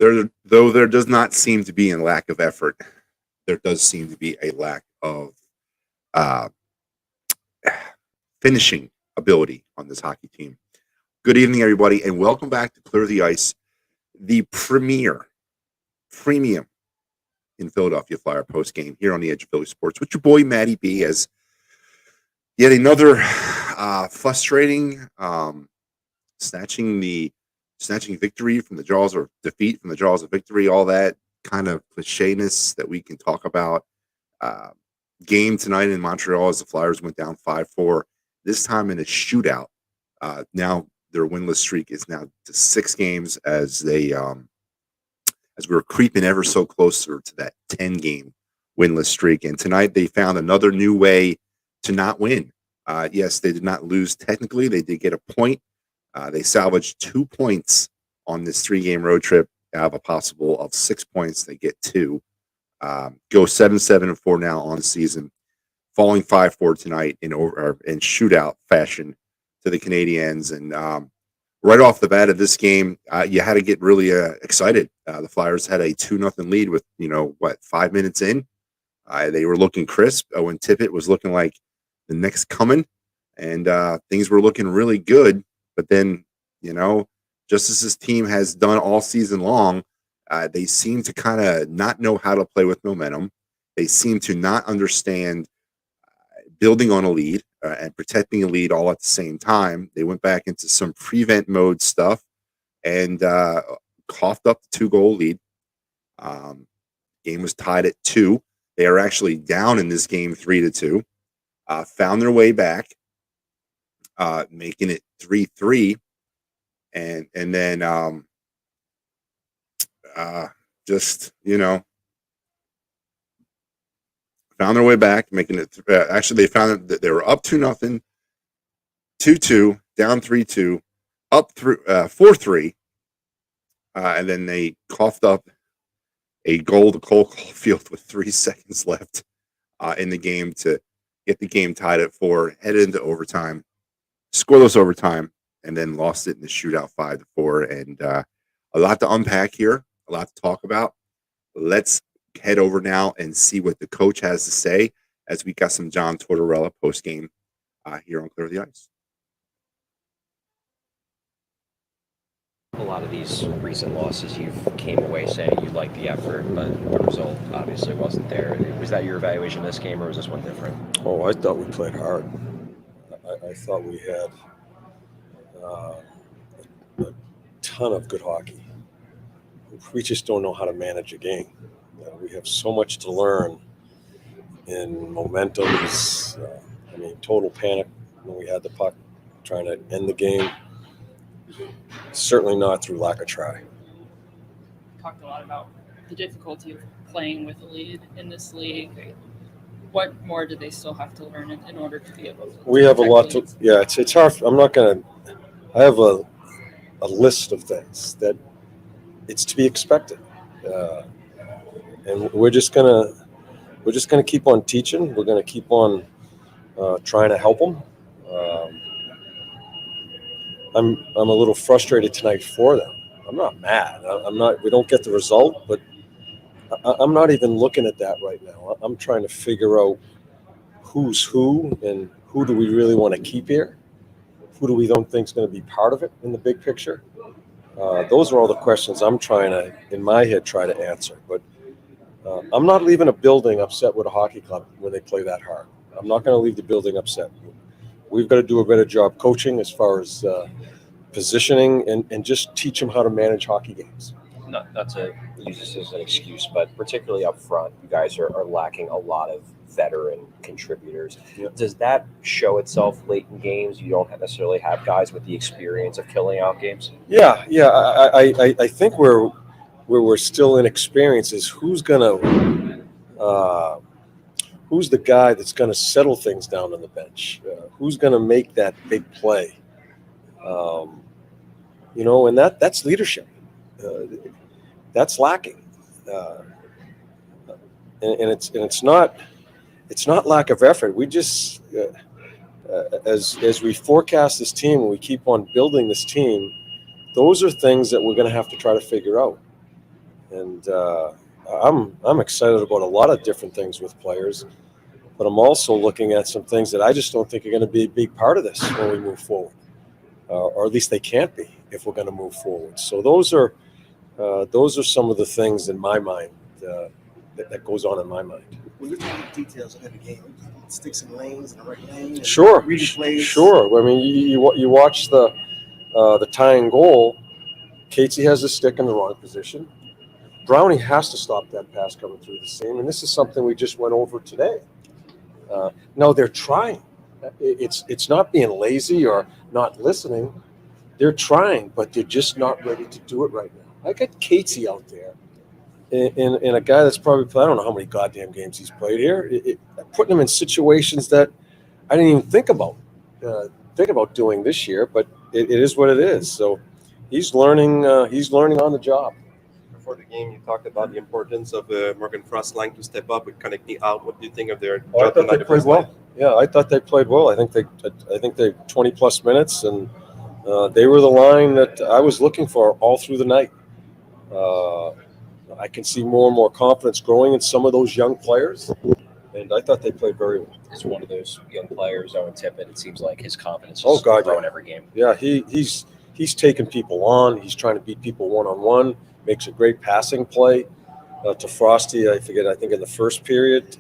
There does not seem to be a lack of effort, there does seem to be a lack of uh, finishing ability on this hockey team. Good evening, everybody, and welcome back to Clear the Ice, the premium in Philadelphia Flyer post game here on the Edge of Philly Sports with your boy Matty B. As yet another frustrating snatching victory from the jaws, or defeat from the jaws of victory, all that kind of clichéness that we can talk about. Game tonight in Montreal as the Flyers went down 5-4, this time in a shootout. Now their winless streak is now to 6 games as we were creeping ever so closer to that 10-game winless streak. And tonight they found another new way to not win. Yes, they did not lose technically. They did get a point. They salvaged 2 points on this 3-game road trip out of a possible of 6 points. They get 2. Go 7-7-4 now on the season, falling 5-4 tonight in shootout fashion to the Canadiens. And right off the bat of this game, you had to get really excited. The Flyers had a 2-0 lead with 5 minutes in. They were looking crisp. Owen Tippett was looking like the next coming, and things were looking really good. But then, just as this team has done all season long, they seem to kind of not know how to play with momentum. They seem to not understand building on a lead and protecting a lead all at the same time. They went back into some prevent mode stuff and coughed up the 2-goal lead. Game was tied at 2. They are actually down in this game 3-2. Found their way back, making it 3-3, and then found their way back, making it. Actually, they found that they were up 2-0, 2-2, down 3-2, up 4-3, and then they coughed up a goal to Cole Caulfield with 3 seconds left in the game to get the game tied at 4. Headed into overtime, scoreless overtime, and then lost it in the shootout 5-4. And a lot to unpack here, a lot to talk about. Let's head over now and see what the coach has to say as we got some John Tortorella post game here on Clear the Ice. A lot of these recent losses, you came away saying you liked the effort, but the result obviously wasn't there. Was that your evaluation of this game, or was this one different? Oh, I thought we played hard. I thought we had a ton of good hockey. We just don't know how to manage a game. We have so much to learn in momentums. Total panic when we had the puck, trying to end the game. Certainly not through lack of try. Talked a lot about the difficulty of playing with a lead in this league. What more do they still have to learn in order to be able to? We have a lot to. Yeah, it's hard. I'm not gonna. I have a list of things that it's to be expected, and we're just gonna keep on teaching. We're gonna keep on trying to help them. I'm a little frustrated tonight for them. I'm not mad. I'm not. We don't get the result, but I'm not even looking at that right now. I'm trying to figure out who's who and who do we really want to keep here. Who do we don't think is going to be part of it in the big picture? Those are all the questions I'm trying to, in my head, try to answer. But I'm not leaving a building upset with a hockey club when they play that hard. I'm not going to leave the building upset. We've got to do a better job coaching as far as positioning and just teach them how to manage hockey games. Not to use this as an excuse, but particularly up front, you guys are lacking a lot of veteran contributors. Yep. Does that show itself late in games? You don't necessarily have guys with the experience of killing out games? Yeah. I think where we're still inexperienced is who's the guy that's going to settle things down on the bench? Who's going to make that big play? And that's leadership. That's lacking, and it's not lack of effort. We just as we forecast this team and we keep on building this team, those are things that we're going to have to try to figure out. And I'm excited about a lot of different things with players, but I'm also looking at some things that I just don't think are going to be a big part of this when we move forward, or at least they can't be if we're going to move forward. So those are some of the things in my mind that goes on in my mind. When you're talking details of every game, sticks and lanes and the right lane. And Sure, reading plays. sure. I mean, you watch the tying goal. Casey has a stick in the wrong position. Brownie has to stop that pass coming through the seam, and this is something we just went over today. No, they're trying. It's not being lazy or not listening. They're trying, but they're just not ready to do it right now. I got Casey out there, and a guy that's probably played, I don't know how many goddamn games he's played here, putting him in situations that I didn't even think about doing this year, but it is what it is. So he's learning on the job. Before the game, you talked about the importance of Morgan Frost's line to step up with connecting out. What do you think of their Oh, I job thought tonight? they played well. Yeah, I thought they played well. I think they 20 plus minutes, and they were the line that I was looking for all through the night. I can see more and more confidence growing in some of those young players, and I thought they played very well. Is one of those young players, Owen Tippett. It seems like his confidence Oh, is God, growing yeah. every game. Yeah, he's taking people on. He's trying to beat people one-on-one. Makes a great passing play to Frosty. I think in the first period.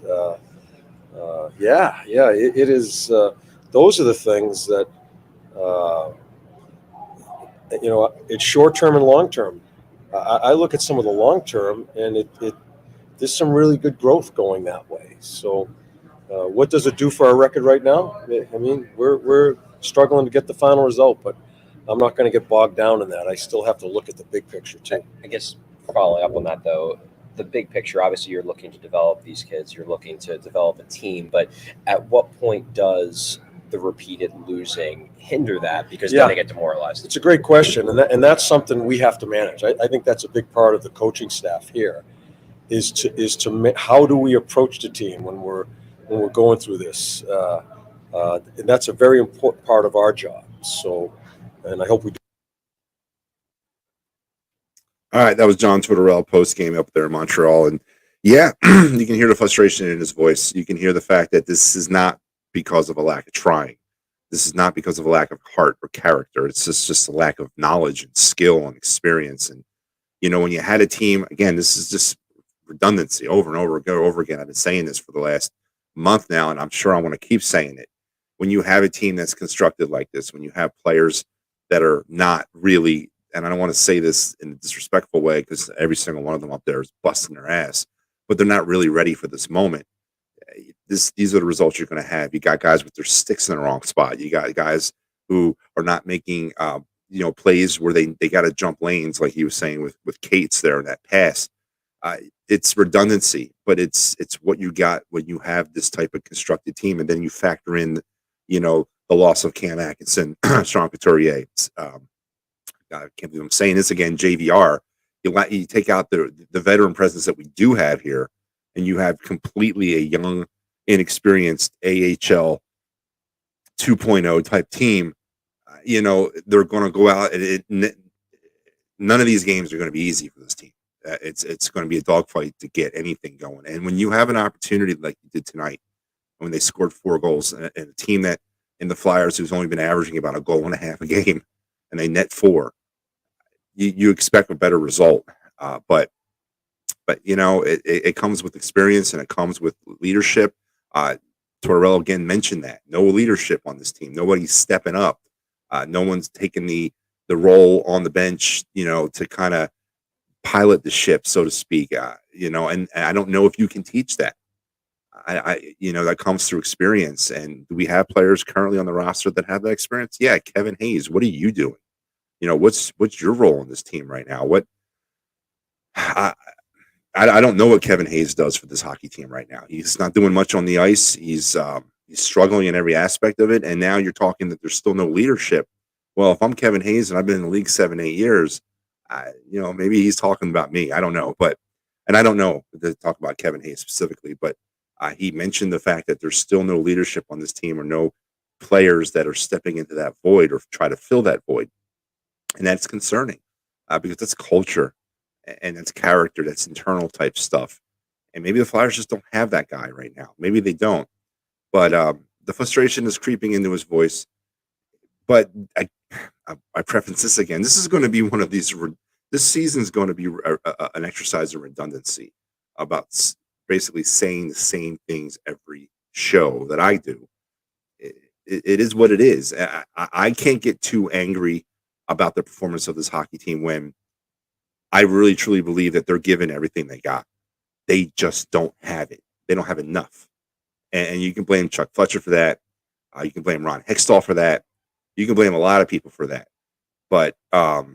It is. Those are the things that it's short term and long term. I look at some of the long term, and there's some really good growth going that way. So, what does it do for our record right now? I mean, we're struggling to get the final result, but I'm not going to get bogged down in that. I still have to look at the big picture too. I guess following up on that, though, the big picture, obviously you're looking to develop these kids, you're looking to develop a team, but at what point does the repeated losing hinder that, because then they get demoralized? It's a great question, and that's something we have to manage. I think that's a big part of the coaching staff here is to how do we approach the team when we're going through this, and that's a very important part of our job. So, and I hope we do. All right, that was John Tortorella post game up there in Montreal, and yeah, you can hear the frustration in his voice. You can hear the fact that this is not because of a lack of trying. This is not because of a lack of heart or character. It's just a lack of knowledge and skill and experience. And when you had a team, again, this is just redundancy over and over again. I've been saying this for the last month now, and I'm sure I want to keep saying it. When you have a team that's constructed like this, when you have players that are not really, and I don't want to say this in a disrespectful way because every single one of them up there is busting their ass, but they're not really ready for this moment. These are the results you're going to have. You got guys with their sticks in the wrong spot. You got guys who are not making plays where they got to jump lanes, like he was saying with Cates there in that pass. It's redundancy, but it's what you got when you have this type of constructed team, and then you factor in the loss of Cam Atkinson, Sean Couturier. I can't believe I'm saying this again. JVR. You take out the veteran presence that we do have here, and you have completely a young, inexperienced AHL 2.0 type team. They're going to go out, and none of these games are going to be easy for this team. It's going to be a dogfight to get anything going. And when you have an opportunity like you did tonight, when they scored 4 goals, and a team that in the Flyers who's only been averaging about a goal and a half a game, and they net 4, you expect a better result. But it comes with experience, and it comes with leadership. Tortorella again mentioned that no leadership on this team. Nobody's stepping up. No one's taking the role on the bench, to kind of pilot the ship, so to speak. And I don't know if you can teach that. That comes through experience. And do we have players currently on the roster that have that experience? Yeah, Kevin Hayes. What are you doing? What's your role in this team right now? I don't know what Kevin Hayes does for this hockey team right now. He's not doing much on the ice. He's struggling in every aspect of it. And now you're talking that there's still no leadership. Well, if I'm Kevin Hayes and I've been in the league 7-8 years, maybe he's talking about me. I don't know, and I don't know to talk about Kevin Hayes specifically, but he mentioned the fact that there's still no leadership on this team, or no players that are stepping into that void or try to fill that void, and that's concerning because that's culture. and that's character, that's internal type stuff. And maybe the Flyers just don't have that guy right now. Maybe they don't. But the frustration is creeping into his voice. But I preference this again. This is going to be one of these. This season is going to be an exercise in redundancy about basically saying the same things every show that I do. It is what it is. I can't get too angry about the performance of this hockey team when I really truly believe that they're giving everything they got. They just don't have it. They don't have enough. And you can blame Chuck Fletcher for that. You can blame Ron Hextall for that. You can blame a lot of people for that. But I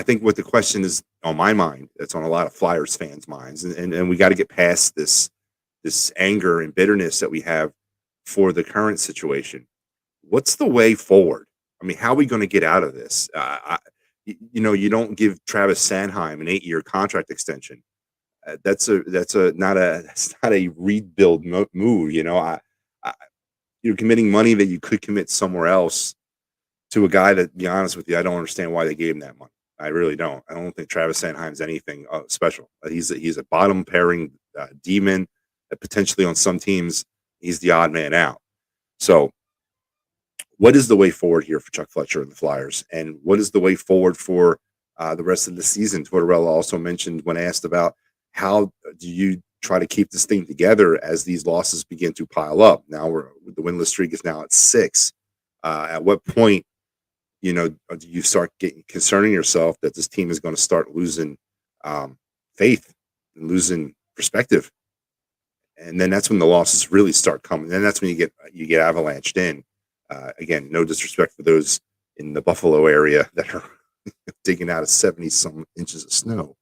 think what the question is on my mind, it's on a lot of Flyers fans' minds, and we got to get past this anger and bitterness that we have for the current situation. What's the way forward? I mean, how are we going to get out of this? You don't give Travis Sanheim an 8-year contract extension. That's not a rebuild move. You're committing money that you could commit somewhere else to a guy that, to be honest with you, I don't understand why they gave him that money. I really don't. I don't think Travis Sanheim's anything special. He's a bottom pairing demon that potentially on some teams he's the odd man out. So, what is the way forward here for Chuck Fletcher and the Flyers, and what is the way forward for the rest of the season? Tortorella also mentioned when asked about how do you try to keep this thing together as these losses begin to pile up. Now the winless streak is now at 6. At what point, do you start concerning yourself that this team is going to start losing faith and losing perspective? And then that's when the losses really start coming. Then that's when you get avalanched in. Again, no disrespect for those in the Buffalo area that are digging out of 70 some inches of snow,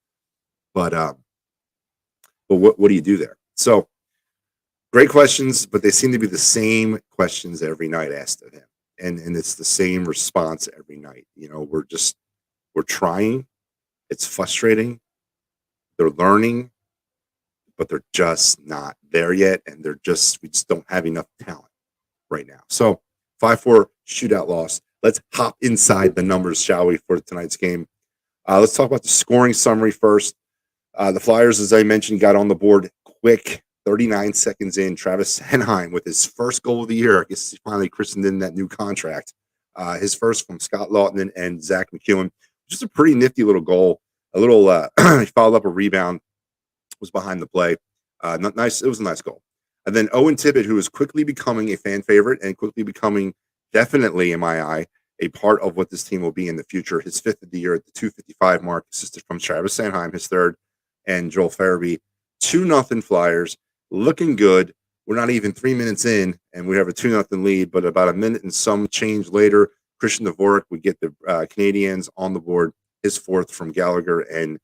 but what do you do there? So great questions, but they seem to be the same questions every night asked of him, and it's the same response every night. We're trying. It's frustrating. They're learning, but they're just not there yet, and we just don't have enough talent right now. So 5-4 shootout loss. Let's hop inside the numbers, shall we, for tonight's game. Let's talk about the scoring summary first. The Flyers, as I mentioned, got on the board quick, 39 seconds in. Travis Sanheim with his first goal of the year. I guess he finally christened in that new contract. His first from Scott Lawton and Zach McEwen. Just a pretty nifty little goal. A little, he followed up a rebound, was behind the play. Nice. It was a nice goal. And then Owen Tippett, who is quickly becoming a fan favorite and quickly becoming, definitely in my eye, a part of what this team will be in the future. His 5th of the year at the 2:55 mark, assisted from Travis Sanheim, his 3rd, and Joel Farabee. 2-0 Flyers, looking good. We're not even 3 minutes in, and we have a 2-0 lead, but about a minute and some change later, Christian Dvorak would get the Canadiens on the board, his 4th from Gallagher, and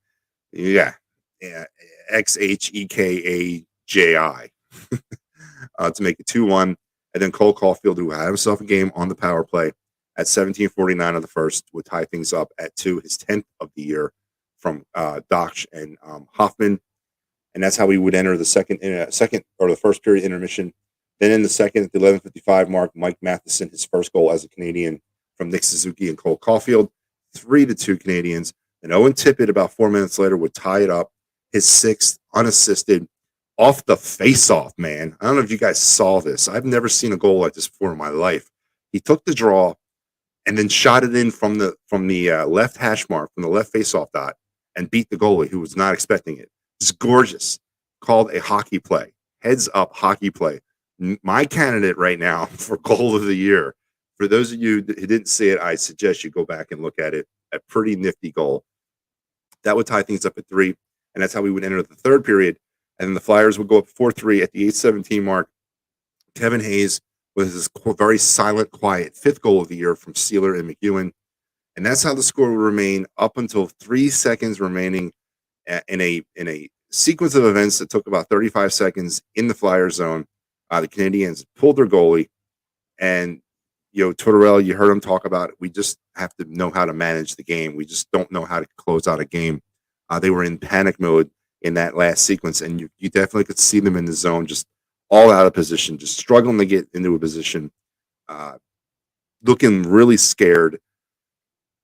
XHEKAJI to make it 2-1. And then Cole Caulfield, who had himself a game on the power play at 17:49 of the first, would tie things up at 2, his 10th of the year from Doch and Hoffman. And that's how we would enter the second or the first period intermission. Then in the second at the 11:55 mark, Mike Matheson, his first goal as a Canadian from Nick Suzuki and Cole Caulfield, 3-2 Canadians. And Owen Tippett, about 4 minutes later, would tie it up, his 6th unassisted off the face-off, man. I don't know if you guys saw this. I've never seen a goal like this before in my life. He took the draw and then shot it in from the left hash mark, from the left face-off dot, and beat the goalie, who was not expecting it. It's gorgeous. Called a hockey play. Heads up hockey play. My candidate right now for goal of the year. For those of you who didn't see it, I suggest you go back and look at it. A pretty nifty goal. That would tie things up at 3, and that's how we would enter the third period. And then the Flyers would go up 4-3 at the 8:17 mark. Kevin Hayes with his very silent, quiet 5th goal of the year from Sealer and McEwen. And that's how the score would remain up until 3 seconds remaining in a sequence of events that took about 35 seconds in the Flyer zone. The Canadiens pulled their goalie, and Tortorella, you heard him talk about it. We just have to know how to manage the game. We just don't know how to close out a game. They were in panic mode in that last sequence, and you definitely could see them in the zone, just all out of position, just struggling to get into a position, looking really scared.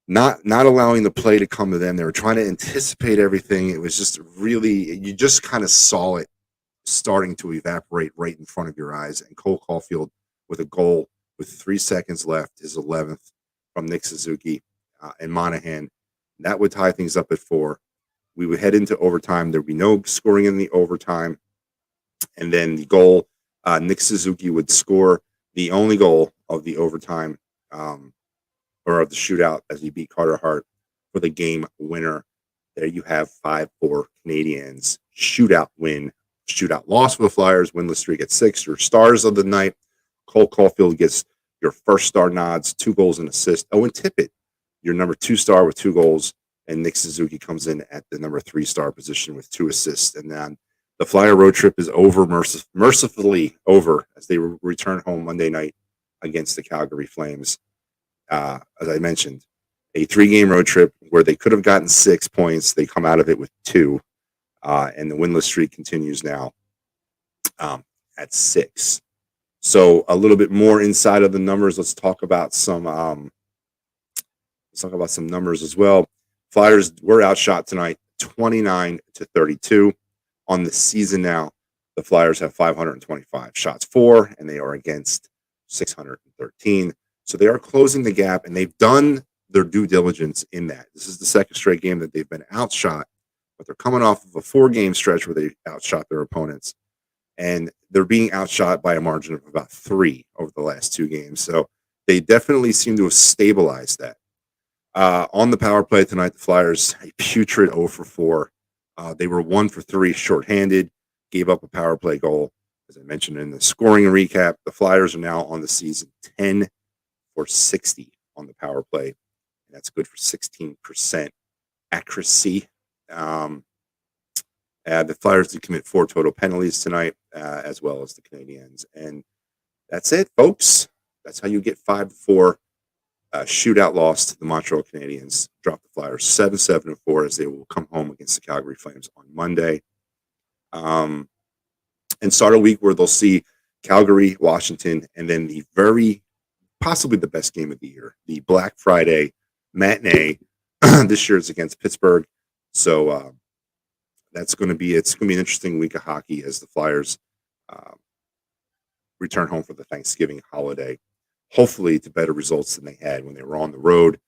not allowing the play to come to them. They were trying to anticipate everything. It was just really, you just kind of saw it starting to evaporate right in front of your eyes. And Cole Caulfield with a goal with 3 seconds left, his 11th from Nick Suzuki and Monahan. That would tie things up at 4. We would head into overtime. There would be no scoring in the overtime. And then the goal, Nick Suzuki would score the only goal of the overtime or of the shootout as he beat Carter Hart for the game winner. There you have 5-4 Canadiens. Shootout win. Shootout loss for the Flyers. Winless streak at 6. Your stars of the night. Cole Caulfield gets your first star nods, 2 goals and assist. Owen Tippett, your number 2 star with 2 goals. And Nick Suzuki comes in at the number 3 star position with 2 assists. And then the Flyer road trip is over, mercifully over, as they return home Monday night against the Calgary Flames. As I mentioned, a 3-game road trip where they could have gotten 6 points. They come out of it with 2. And the winless streak continues now at 6. So a little bit more inside of the numbers. Let's talk about some numbers as well. Flyers were outshot tonight, 29-32. On the season now, the Flyers have 525 shots for, and they are against 613. So they are closing the gap, and they've done their due diligence in that. This is the second straight game that they've been outshot, but they're coming off of a 4-game stretch where they outshot their opponents, and they're being outshot by a margin of about 3 over the last 2 games. So they definitely seem to have stabilized that. On the power play tonight, the Flyers, a putrid 0 for 4. They were 1 for 3 shorthanded, gave up a power play goal. As I mentioned in the scoring recap, the Flyers are now on the season 10 for 60 on the power play. And that's good for 16% accuracy. The Flyers did commit 4 total penalties tonight, as well as the Canadiens. And that's it, folks. That's how you get 5-4. Shootout loss to the Montreal Canadiens. Drop the Flyers 7-4 as they will come home against the Calgary Flames on Monday. And start a week where they'll see Calgary, Washington, and then the possibly the best game of the year, the Black Friday matinee. This year is against Pittsburgh. So it's going to be an interesting week of hockey as the Flyers return home for the Thanksgiving holiday. Hopefully to better results than they had when they were on the road.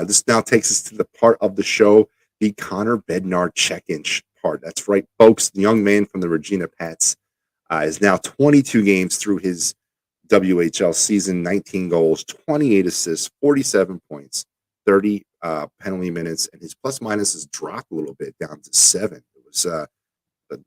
This now takes us to the part of the show, the Connor Bednar check-in part. That's right, folks. The young man from the Regina Pats is now 22 games through his WHL season, 19 goals, 28 assists, 47 points, 30 penalty minutes, and his plus-minus has dropped a little bit down to 7. It was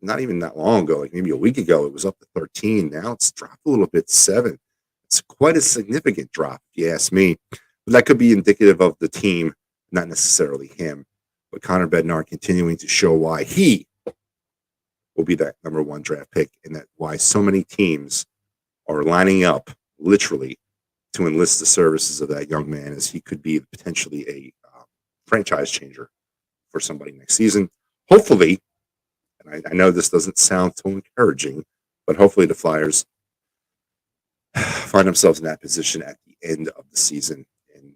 not even that long ago, like maybe a week ago, it was up to 13. Now it's dropped a little bit to 7. It's quite a significant drop, if you ask me. But that could be indicative of the team, not necessarily him. But Connor Bednar continuing to show why he will be that number 1 draft pick, and that why so many teams are lining up, literally, to enlist the services of that young man, as he could be potentially a franchise changer for somebody next season. Hopefully, and I know this doesn't sound so encouraging, but hopefully the Flyers find themselves in that position at the end of the season. And,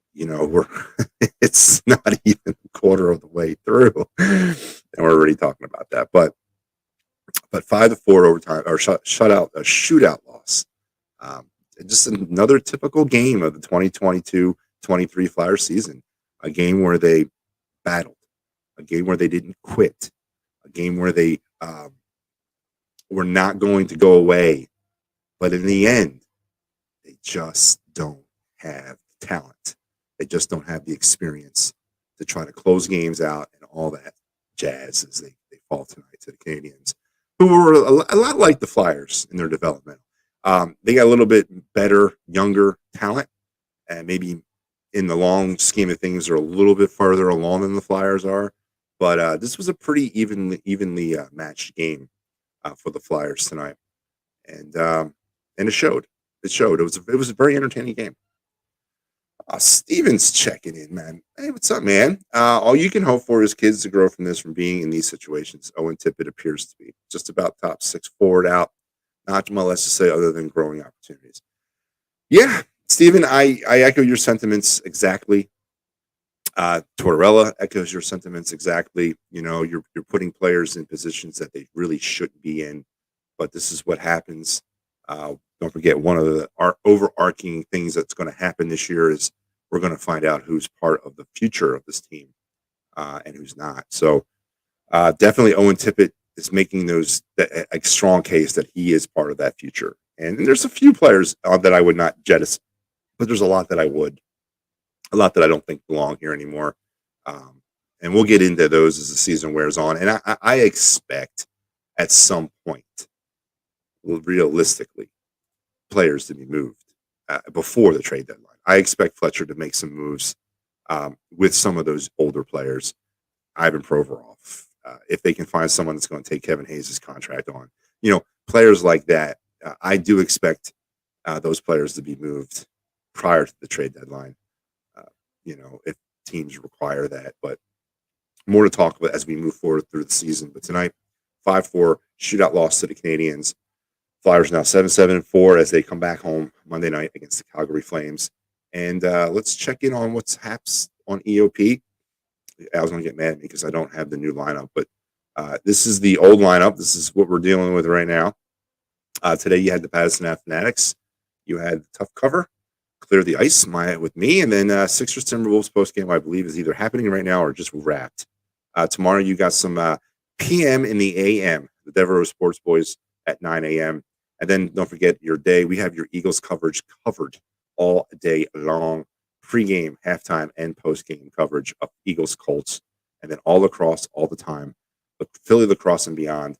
it's not even a quarter of the way through. And we're already talking about that. But 5-4 overtime, or shootout loss. Just another typical game of the 2022-23 Flyers season. A game where they battled. A game where they didn't quit. A game where they were not going to go away. But in the end, they just don't have talent. They just don't have the experience to try to close games out and all that jazz as they fall tonight to the Canadiens, who were a lot like the Flyers in their development. They got a little bit better, younger talent, and maybe in the long scheme of things are a little bit further along than the Flyers are. But this was a pretty evenly matched game for the Flyers tonight, and it showed. It showed. It was a very entertaining game. Steven's checking in, man. Hey, what's up, man? All you can hope for is kids to grow from this, from being in these situations. Owen Tippett appears to be just about top 6 forward out. Not much less to say other than growing opportunities. Yeah, Steven, I echo your sentiments exactly. Tortorella echoes your sentiments exactly. You're putting players in positions that they really shouldn't be in, but this is what happens. Don't forget, one of our overarching things that's going to happen this year is we're going to find out who's part of the future of this team and who's not. So definitely Owen Tippett is making a strong case that he is part of that future. And there's a few players that I would not jettison, but there's a lot that I would, a lot that I don't think belong here anymore. And we'll get into those as the season wears on. And I expect at some point, realistically, players to be moved before the trade deadline. I expect Fletcher to make some moves with some of those older players. Ivan Provorov, if they can find someone that's going to take Kevin Hayes' contract on. Players like that, I do expect those players to be moved prior to the trade deadline, if teams require that. But more to talk about as we move forward through the season. But tonight, 5-4 shootout loss to the Canadiens. Flyers now 7-4 as they come back home Monday night against the Calgary Flames. And let's check in on what's haps on EOP. Al's going to get mad at me because I don't have the new lineup, but this is the old lineup. This is what we're dealing with right now. Today you had the Patterson Fanatics. You had Tough Cover, Clear the Ice with me, and then Sixers Timberwolves postgame, I believe, is either happening right now or just wrapped. Tomorrow you got some PM in the AM, the Devereaux Sports Boys at 9 a.m. And then don't forget your day. We have your Eagles coverage covered all day long. Pre-game, halftime, and post-game coverage of Eagles Colts, and then all across all the time. But Philly lacrosse and beyond.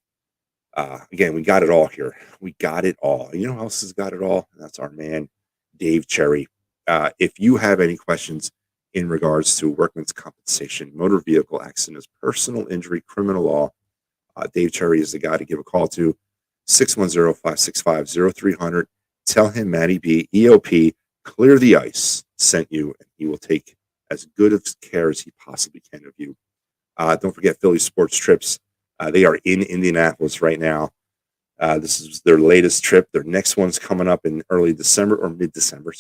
Again, we got it all here. We got it all. You know who else has got it all? That's our man, Dave Cherry. If you have any questions in regards to workman's compensation, motor vehicle accidents, personal injury, criminal law, Dave Cherry is the guy to give a call to. 610-565-0300. Tell him Matty B, EOP, Clear the Ice sent you, and he will take as good of care as he possibly can of you. Don't forget Philly Sports Trips. They are in Indianapolis right now. This is their latest trip. Their next one's coming up in early December or mid-December,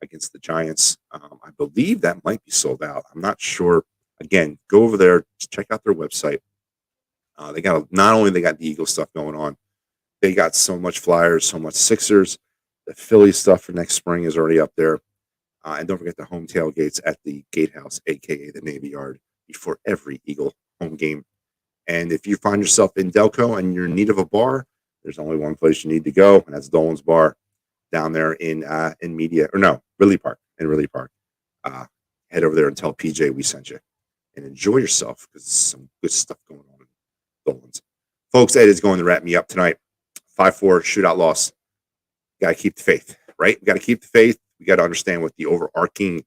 against the Giants. I believe that might be sold out. I'm not sure. Again, go over there, check out their website. They got not only they got the Eagle stuff going on, they got so much Flyers, so much Sixers. The Philly stuff for next spring is already up there. And don't forget the home tailgates at the Gatehouse, a.k.a. the Navy Yard, before every Eagle home game. And if you find yourself in Delco and you're in need of a bar, there's only one place you need to go, and that's Dolan's Bar down there in Ridley Park. Head over there and tell PJ we sent you. And enjoy yourself because there's some good stuff going on in Dolan's. Folks, Ed is going to wrap me up tonight. 5-4 shootout loss. Got to keep the faith, right? We got to keep the faith. We got to understand what the overarching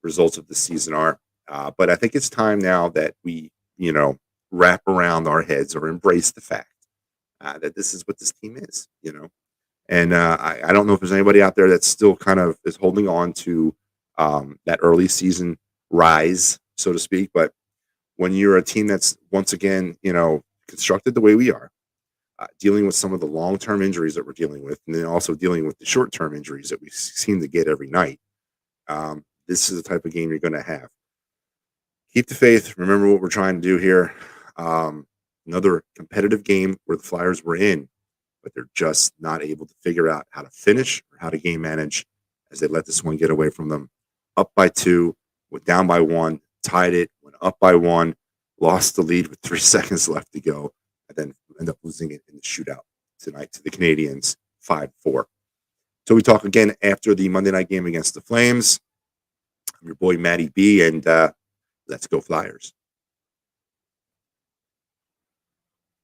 results of the season are. But I think it's time now that we, wrap around our heads or embrace the fact that this is what this team is, And I don't know if there's anybody out there that still kind of is holding on to that early season rise, so to speak. But when you're a team that's once again, constructed the way we are, dealing with some of the long-term injuries that we're dealing with, and then also dealing with the short-term injuries that we seem to get every night, this is the type of game you're going to have. Keep the faith. Remember what we're trying to do here. Another competitive game where the Flyers were in, but they're just not able to figure out how to finish or how to game manage as they let this one get away from them. Up by 2, went down by 1, tied it, went up by 1, lost the lead with 3 seconds left to go, and then end up losing it in the shootout tonight to the Canadiens, 5-4. So we talk again after the Monday night game against the Flames. I'm your boy, Matty B, and let's go Flyers.